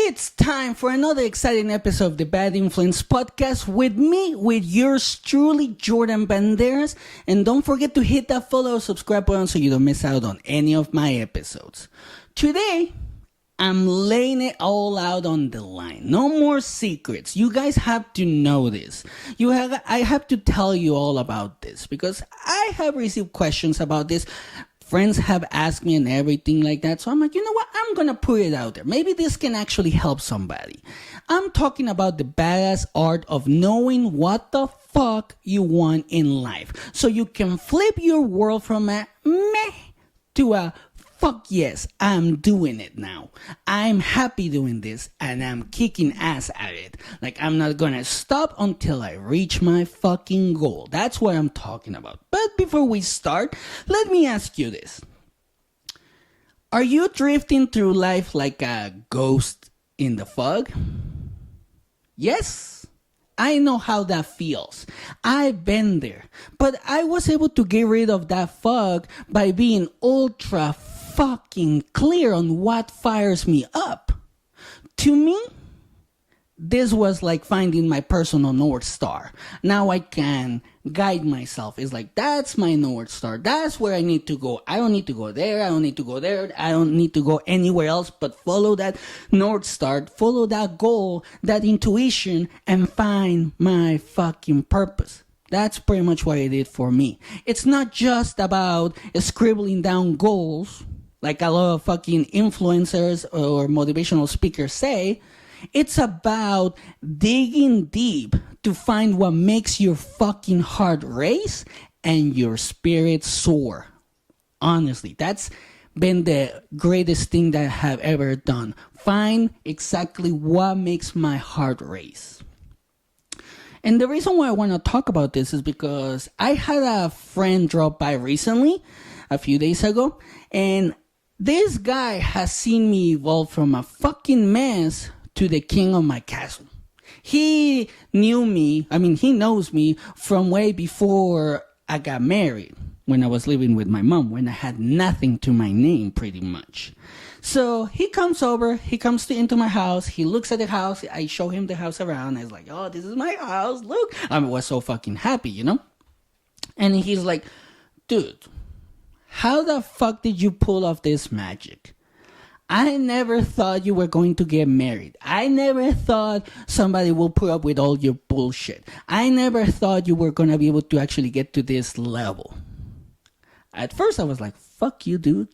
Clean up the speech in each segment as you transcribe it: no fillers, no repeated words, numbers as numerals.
It's time for another exciting episode of the Bad Influence Podcast with me, with yours truly, Jordan Banderas. And don't forget to hit that follow or subscribe button so you don't miss out on any of my episodes. Today, I'm laying it all out on the line. No more secrets. You guys have to know this. I have to tell you all about this because I have received questions about this. Friends have asked me and everything like that. So I'm like, you know what? I'm going to put it out there. Maybe this can actually help somebody. I'm talking about the badass art of knowing what the fuck you want in life. So you can flip your world from a meh to a fuck yes, I'm doing it now. I'm happy doing this and I'm kicking ass at it. Like I'm not gonna stop until I reach my fucking goal. That's what I'm talking about. But before we start, let me ask you this. Are you drifting through life like a ghost in the fog? Yes, I know how that feels. I've been there. But I was able to get rid of that fog by being ultra fucking clear on what fires me up. To me, this was like finding my personal North Star. Now I can guide myself. It's like, that's my North Star. That's where I need to go. I don't need to go there. I don't need to go there. I don't need to go anywhere else but follow that North Star, follow that goal, that intuition, and find my fucking purpose. That's pretty much what it did for me. It's not just about scribbling down goals like a lot of fucking influencers or motivational speakers say. It's about digging deep to find what makes your fucking heart race and your spirit soar. Honestly, that's been the greatest thing that I have ever done. Find exactly what makes my heart race. And the reason why I want to talk about this is because I had a friend drop by recently, a few days ago, and this guy has seen me evolve from a fucking mess to the king of my castle. He knows me from way before I got married, when I was living with my mom, when I had nothing to my name pretty much. So he comes over, into my house, he looks at the house, I show him the house around, I was like, oh, this is my house, look. I was so fucking happy, you know? And he's like, dude, how the fuck did you pull off this magic? I never thought you were going to get married. I never thought somebody will put up with all your bullshit. I never thought you were going to be able to actually get to this level. At first I was like, fuck you, dude.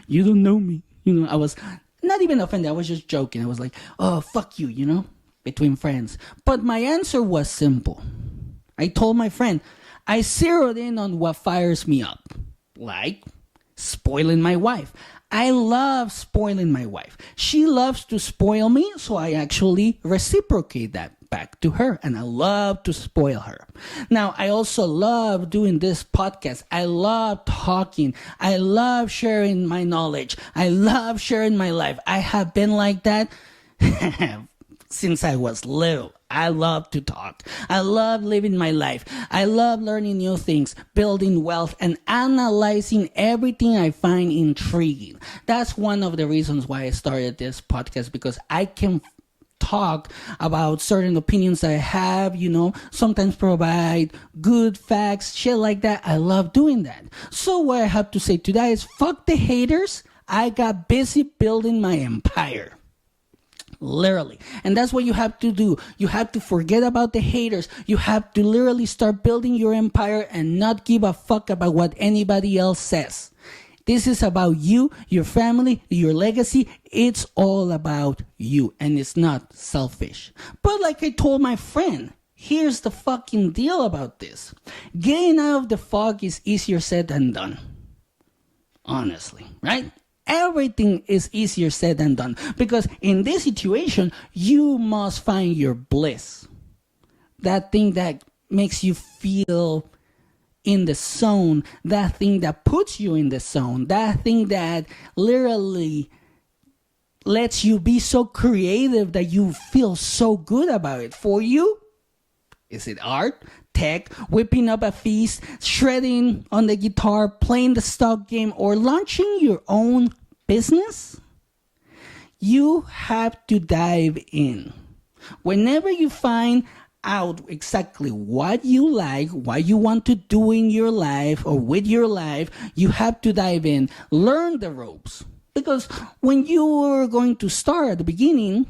You don't know me. You know, I was not even offended. I was just joking. I was like, oh, fuck you, you know, between friends. But my answer was simple. I told my friend, I zeroed in on what fires me up. Like spoiling my wife. I love spoiling my wife. She loves to spoil me, so I actually reciprocate that back to her, and I love to spoil her. Now, I also love doing this podcast. I love talking. I love sharing my knowledge. I love sharing my life. I have been like that since I was little. I love to talk. I love living my life. I love learning new things, building wealth, and analyzing everything I find intriguing. That's one of the reasons why I started this podcast, because I can talk about certain opinions that I have, you know, sometimes provide good facts, shit like that. I love doing that. So what I have to say today is fuck the haters. I got busy building my empire. Literally. And that's what you have to do. You have to forget about the haters. You have to literally start building your empire and not give a fuck about what anybody else says. This is about you, your family, your legacy. It's all about you, and it's not selfish. But like I told my friend, here's the fucking deal about this. Getting out of the fog is easier said than done. Honestly, right? Everything is easier said than done, because in this situation, you must find your bliss. That thing that makes you feel in the zone, that thing that puts you in the zone, that thing that literally lets you be so creative that you feel so good about it. For you, is it art, tech, whipping up a feast, shredding on the guitar, playing the stock game, or launching your own business? You have to dive in. Whenever you find out exactly what you like, what you want to do in your life or with your life, you have to dive in, learn the ropes. Because when you are going to start at the beginning,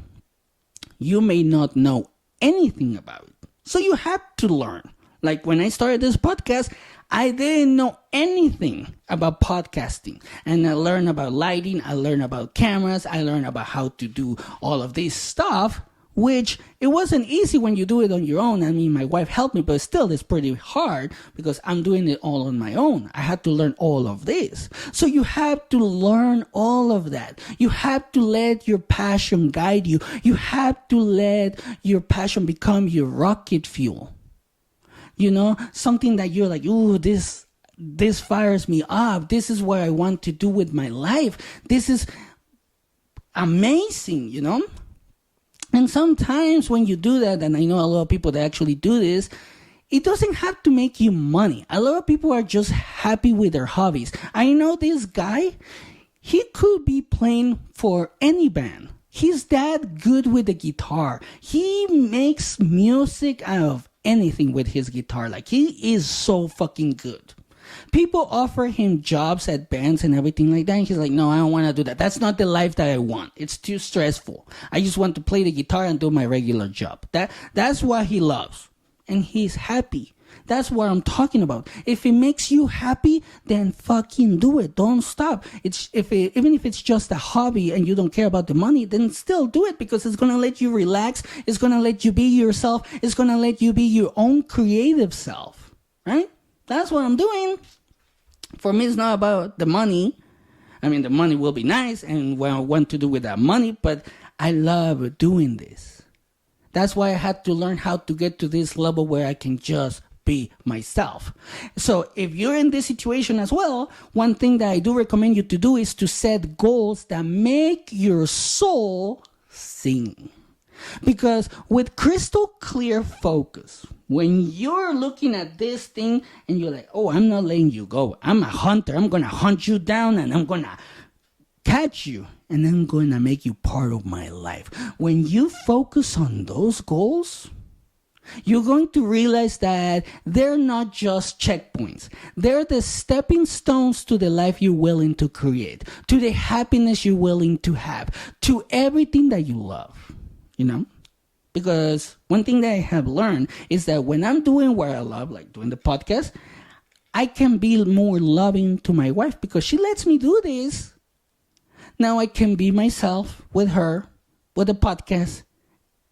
you may not know anything about it. So you have to learn. Like when I started this podcast, I didn't know anything about podcasting. And I learned about lighting, I learned about cameras, I learned about how to do all of this stuff, which it wasn't easy when you do it on your own. I mean, my wife helped me, but still it's pretty hard because I'm doing it all on my own. I had to learn all of this. So you have to learn all of that. You have to let your passion guide you. You have to let your passion become your rocket fuel. You know, something that you're like, ooh, this fires me up. This is what I want to do with my life. This is amazing, you know? And sometimes when you do that, and I know a lot of people that actually do this, it doesn't have to make you money. A lot of people are just happy with their hobbies. I know this guy, he could be playing for any band. He's that good with the guitar. He makes music out of anything with his guitar. Like, he is so fucking good. People offer him jobs at bands and everything like that, and he's like, no, I don't want to do that. That's not the life that I want. It's too stressful. I just want to play the guitar and do my regular job. That's what he loves, and he's happy. That's what I'm talking about. If it makes you happy, then fucking do it. Don't stop. Even if it's just a hobby and you don't care about the money, then still do it, because it's going to let you relax. It's going to let you be yourself. It's going to let you be your own creative self, right? That's what I'm doing. For me, it's not about the money. I mean, the money will be nice and what I want to do with that money, but I love doing this. That's why I had to learn how to get to this level where I can just be myself. So if you're in this situation as well, one thing that I do recommend you to do is to set goals that make your soul sing. Because with crystal clear focus, when you're looking at this thing and you're like, oh, I'm not letting you go. I'm a hunter. I'm going to hunt you down and I'm going to catch you and I'm going to make you part of my life. When you focus on those goals, you're going to realize that they're not just checkpoints. They're the stepping stones to the life you're willing to create, to the happiness you're willing to have, to everything that you love, you know? Because one thing that I have learned is that when I'm doing what I love, like doing the podcast, I can be more loving to my wife because she lets me do this. Now I can be myself with her, with the podcast,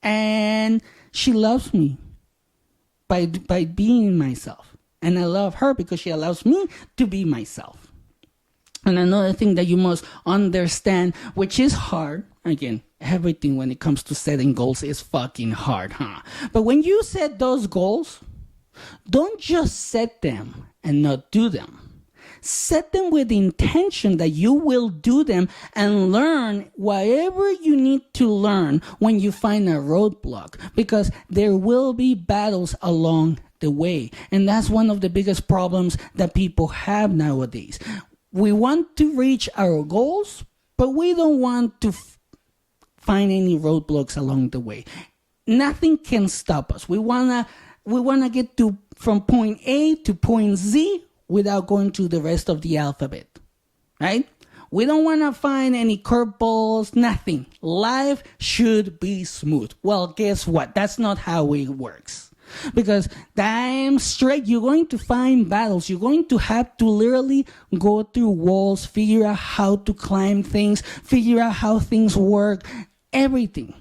and she loves me by being myself. And I love her because she allows me to be myself. And another thing that you must understand, which is hard, again, everything when it comes to setting goals is fucking hard, huh? But when you set those goals, don't just set them and not do them. Set them with the intention that you will do them and learn whatever you need to learn when you find a roadblock, because there will be battles along the way. And that's one of the biggest problems that people have nowadays. We want to reach our goals, but we don't want to find any roadblocks along the way. Nothing can stop us. We wanna get to from point A to point Z without going through the rest of the alphabet, right? We don't want to find any curveballs, nothing. Life should be smooth. Well, guess what? That's not how it works. Because damn straight, you're going to find battles. You're going to have to literally go through walls, figure out how to climb things, figure out how things work, everything.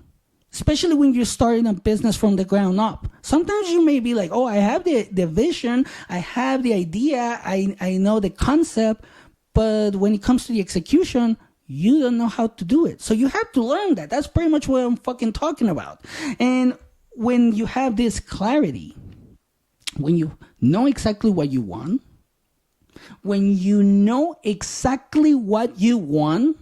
Especially when you're starting a business from the ground up. Sometimes you may be like, oh, I have the vision, I have the idea, I know the concept, but when it comes to the execution, you don't know how to do it. So you have to learn that. That's pretty much what I'm fucking talking about. And when you have this clarity, when you know exactly what you want, when you know exactly what you want,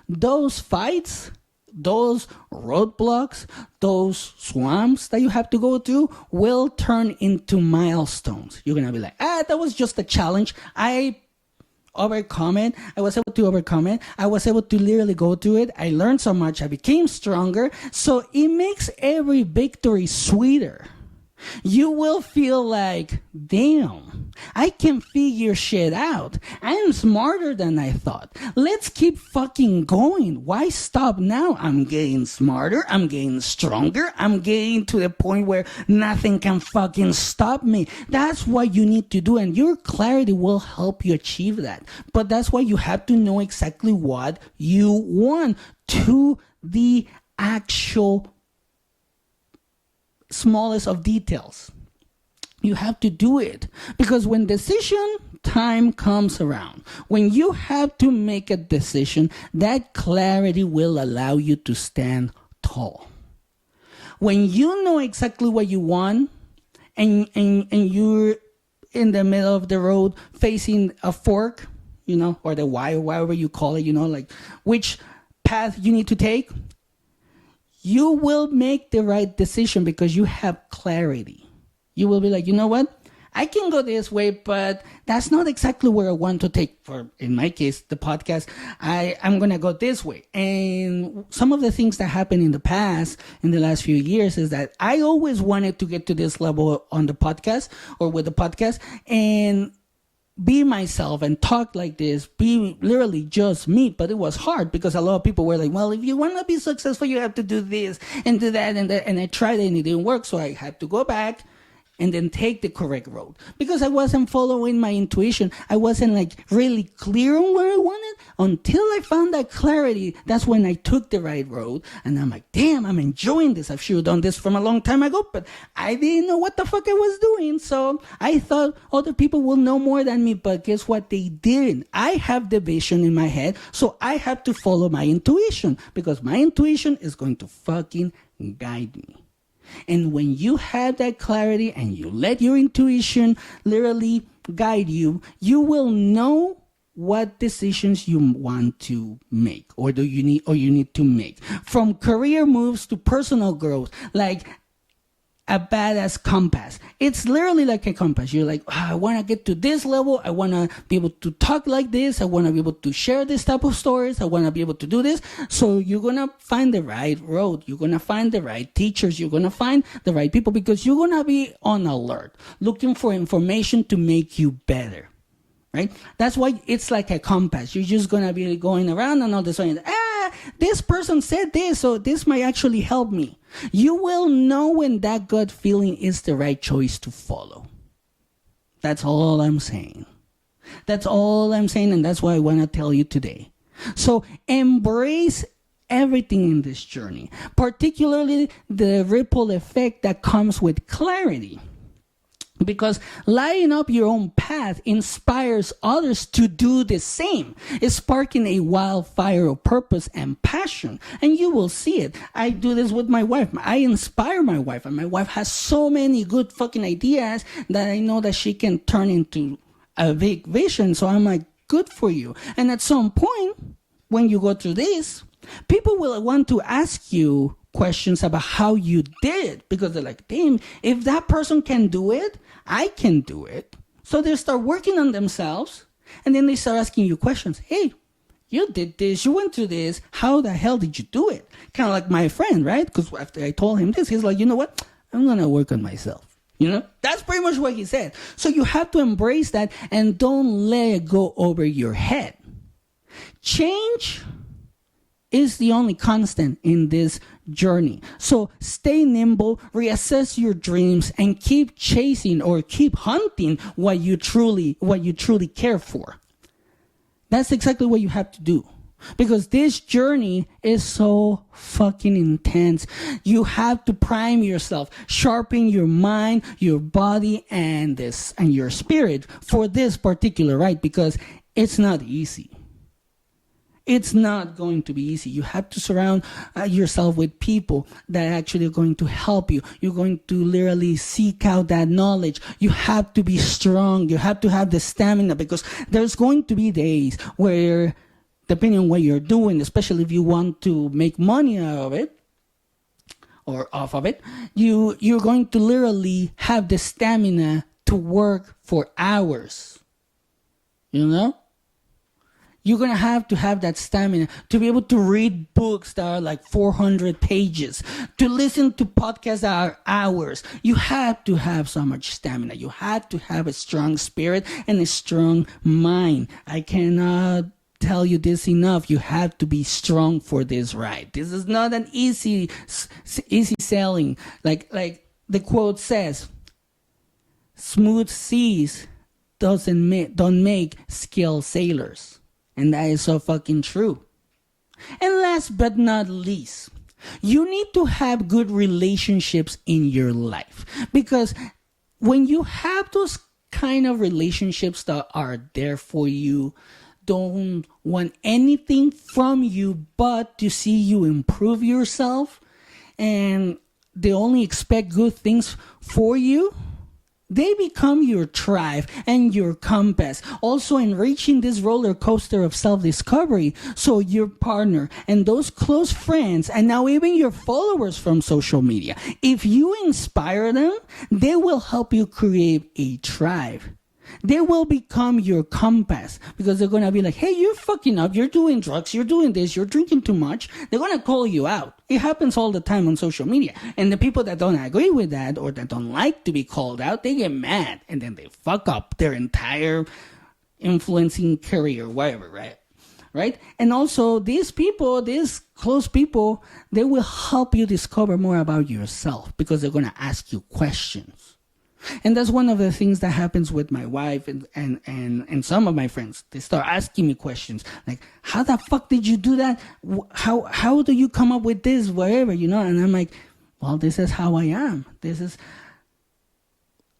those fights, those roadblocks, those swamps that you have to go through will turn into milestones. You're going to be like, that was just a challenge. I overcome it. I was able to overcome it. I was able to literally go through it. I learned so much. I became stronger. So it makes every victory sweeter. You will feel like, damn, I can figure shit out. I am smarter than I thought. Let's keep fucking going. Why stop now? I'm getting smarter. I'm getting stronger. I'm getting to the point where nothing can fucking stop me. That's what you need to do. And your clarity will help you achieve that. But that's why you have to know exactly what you want to the actual smallest of details. You have to do it because when decision time comes around, when you have to make a decision, that clarity will allow you to stand tall. When you know exactly what you want and you're in the middle of the road facing a fork, or the Y or whatever you call it, like which path you need to take, you will make the right decision because you have clarity. You will be like, you know what? I can go this way, but that's not exactly where I want to take, for, in my case, the podcast. I'm going to go this way. And some of the things that happened in the past, in the last few years, is that I always wanted to get to this level on the podcast or with the podcast and be myself and talk like this, be literally just me. But it was hard because a lot of people were like, well, if you want to be successful, you have to do this and do that and that. And I tried it and it didn't work. So I had to go back and then take the correct road because I wasn't following my intuition. I wasn't really clear on where I wanted until I found that clarity. That's when I took the right road and I'm like, damn, I'm enjoying this. I should have done this from a long time ago, but I didn't know what the fuck I was doing. So I thought other people will know more than me, but guess what? They didn't. I have the vision in my head, so I have to follow my intuition because my intuition is going to fucking guide me. And when you have that clarity and you let your intuition literally guide you, you will know what decisions you want to make or you need to make. From career moves to personal growth, like a badass compass. It's literally like a compass. You're like, I want to get to this level. I want to be able to talk like this. I want to be able to share this type of stories. I want to be able to do this. So you're going to find the right road. You're going to find the right teachers. You're going to find the right people because you're going to be on alert, looking for information to make you better. Right? That's why it's like a compass. You're just going to be going around and all this. This person said this, so this might actually help me. You will know when that gut feeling is the right choice to follow. That's all I'm saying. That's all I'm saying, and that's what I want to tell you today. So embrace everything in this journey, particularly the ripple effect that comes with clarity. Because lighting up your own path inspires others to do the same. It's sparking a wildfire of purpose and passion. And you will see it. I do this with my wife. I inspire my wife. And my wife has so many good fucking ideas that I know that she can turn into a big vision. So I'm like, good for you. And at some point, when you go through this, people will want to ask you questions about how you did because they're like, damn, if that person can do it, I can do it. So they start working on themselves and then they start asking you questions. Hey, you did this, you went through this, how the hell did you do it? Kind of like my friend, right? Because after I told him this, he's like, you know what? I'm going to work on myself. That's pretty much what he said. So you have to embrace that and don't let it go over your head. Change is the only constant in this journey. So stay nimble, reassess your dreams, and keep chasing or keep hunting what you truly care for. That's exactly what you have to do. Because this journey is so fucking intense. You have to prime yourself, sharpen your mind, your body, and your spirit for this particular ride because it's not easy. It's not going to be easy. You have to surround yourself with people that actually are going to help you. You're going to literally seek out that knowledge. You have to be strong. You have to have the stamina because there's going to be days where, depending on what you're doing, especially if you want to make money out of it or off of it, you're going to literally have the stamina to work for hours. You're going to have that stamina to be able to read books that are like 400 pages, to listen to podcasts that are hours. You have to have so much stamina. You have to have a strong spirit and a strong mind. I cannot tell you this enough. You have to be strong for this ride. This is not an easy sailing. Like the quote says, smooth seas don't make skilled sailors. And that is so fucking true. And last but not least, you need to have good relationships in your life. Because when you have those kind of relationships that are there for you, don't want anything from you but to see you improve yourself, and they only expect good things for you, they become your tribe and your compass, also enriching this roller coaster of self-discovery. So your partner and those close friends, and now even your followers from social media, if you inspire them, they will help you create a tribe. They will become your compass, because they're going to be like, hey, you're fucking up. You're doing drugs. You're doing this. You're drinking too much. They're going to call you out. It happens all the time on social media. And the people that don't agree with that, or that don't like to be called out, they get mad. And then they fuck up their entire influencing career, whatever, right? Right? And also, these people, these close people, they will help you discover more about yourself, because they're going to ask you questions. And that's one of the things that happens with my wife and some of my friends. They start asking me questions like, how the fuck did you do that? How do you come up with this, whatever, you know? And I'm like, well, this is how I am. This is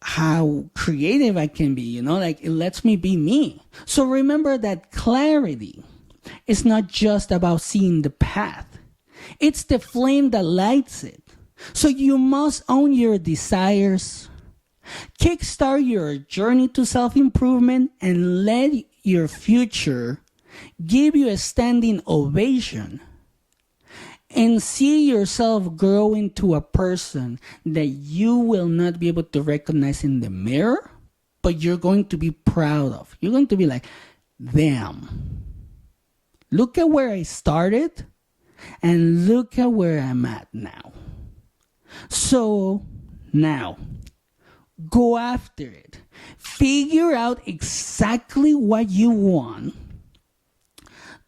how creative I can be, you know? Like, it lets me be me. So remember that clarity is not just about seeing the path. It's the flame that lights it. So you must own your desires, kickstart your journey to self-improvement, and let your future give you a standing ovation, and see yourself grow into a person that you will not be able to recognize in the mirror, but you're going to be proud of. You're going to be like, damn, look at where I started and look at where I'm at now. So now, go after it. Figure out exactly what you want,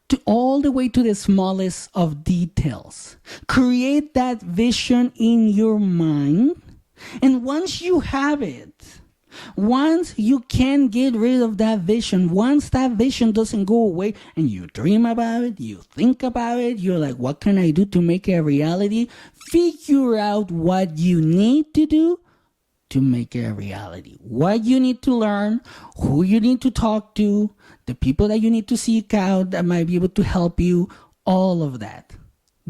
to all the way to the smallest of details. Create that vision in your mind. And once you have it, once you can get rid of that vision, once that vision doesn't go away and you dream about it, you think about it, you're like, what can I do to make it a reality? Figure out what you need to do to make it a reality. What you need to learn, who you need to talk to, the people that you need to seek out that might be able to help you, all of that.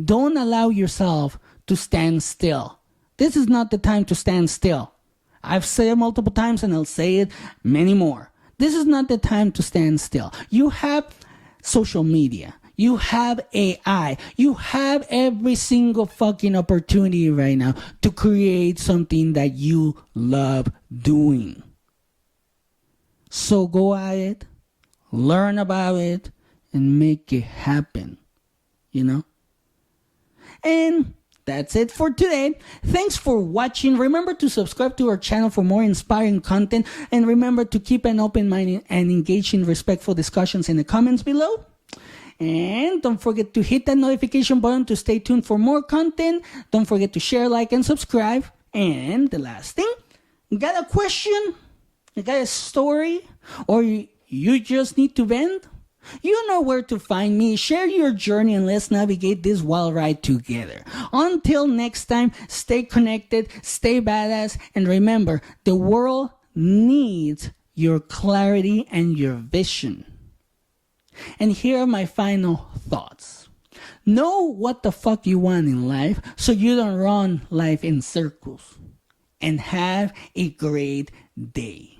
Don't allow yourself to stand still. This is not the time to stand still. I've said it multiple times and I'll say it many more. This is not the time to stand still. You have social media. You have AI. You have every single fucking opportunity right now to create something that you love doing. So go at it, learn about it, and make it happen. You know? And that's it for today. Thanks for watching. Remember to subscribe to our channel for more inspiring content. And remember to keep an open mind and engage in respectful discussions in the comments below. And don't forget to hit that notification button to stay tuned for more content. Don't forget to share, like, and subscribe. And the last thing, got a question? You got a story? Or you just need to vent? You know where to find me. Share your journey and let's navigate this wild ride together. Until next time, stay connected, stay badass, and remember, the world needs your clarity and your vision. And here are my final thoughts. Know what the fuck you want in life so you don't run life in circles. And have a great day.